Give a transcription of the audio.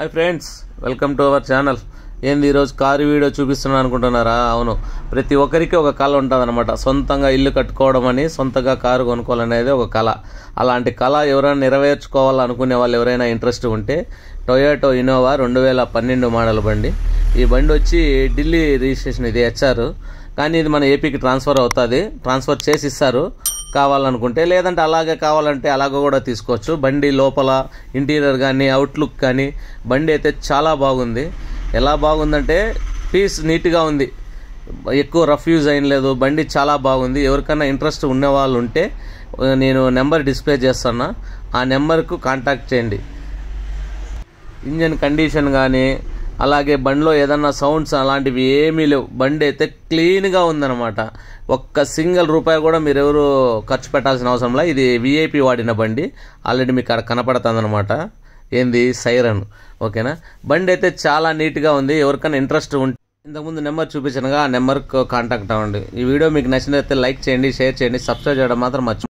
Hi friends, welcome to our channel. ఏంది ఈరోజు car video చూపిస్తున్నాను అనుకుంటున్నారా? అవును, ప్రతి ఒక్కరికి ఒక కళ ఉంటుంది అనమాట. సొంతంగా ఇల్లు కట్టుకోవడం అని, సొంతంగా కారు కొనుక్కోవాలనేది ఒక కళ. అలాంటి కళ ఎవరైనా నెరవేర్చుకోవాలనుకునే వాళ్ళు ఎవరైనా ఇంట్రెస్ట్ ఉంటే టొయోటో ఇన్నోవా 2012 మోడల్ బండి. ఈ బండి వచ్చి ఢిల్లీ రిజిస్ట్రేషన్, ఇది హెచ్ఆర్, కానీ ఇది మన ఏపీకి ట్రాన్స్ఫర్ అవుతుంది. ట్రాన్స్ఫర్ చేసి ఇస్తారు కావాలనుకుంటే, లేదంటే అలాగే కావాలంటే అలాగ కూడా తీసుకోవచ్చు. బండి లోపల ఇంటీరియర్ కానీ అవుట్లుక్ కానీ బండి అయితే చాలా బాగుంది. ఎలా బాగుందంటే పీస్ నీట్గా ఉంది, ఎక్కువ రఫ్ యూజ్ అయిన లేదు. బండి చాలా బాగుంది. ఎవరికైనా ఇంట్రెస్ట్ ఉన్నవాళ్ళు ఉంటే నేను నెంబర్ డిస్ప్లే చేస్తున్నా, ఆ నెంబర్కు కాంటాక్ట్ చేయండి. ఇంజన్ కండిషన్ కానీ అలాగే బండిలో ఏదన్నా సౌండ్స్ అలాంటివి ఏమీ లేవు. బండి అయితే క్లీన్గా ఉందన్నమాట. ఒక్క సింగిల్ రూపాయి కూడా మీరు ఎవరు ఖర్చు పెట్టాల్సిన అవసరం లేదు. ఇది విఐపి వాడిన బండి. ఆల్రెడీ మీకు అక్కడ కనపడుతుంది అనమాట. ఏంది సైరన్. ఓకేనా? బండి అయితే చాలా నీట్గా ఉంది. ఎవరికైనా ఇంట్రెస్ట్ ఉంటే ఇంతకుముందు నెంబర్ చూపించానుగా, ఆ నెంబర్కి కాంటాక్ట్ అవ్వండి. ఈ వీడియో మీకు నచ్చినట్లయితే లైక్ చేయండి, షేర్ చేయండి, సబ్స్క్రైబ్ చేయడం మాత్రం మర్చిపోండి.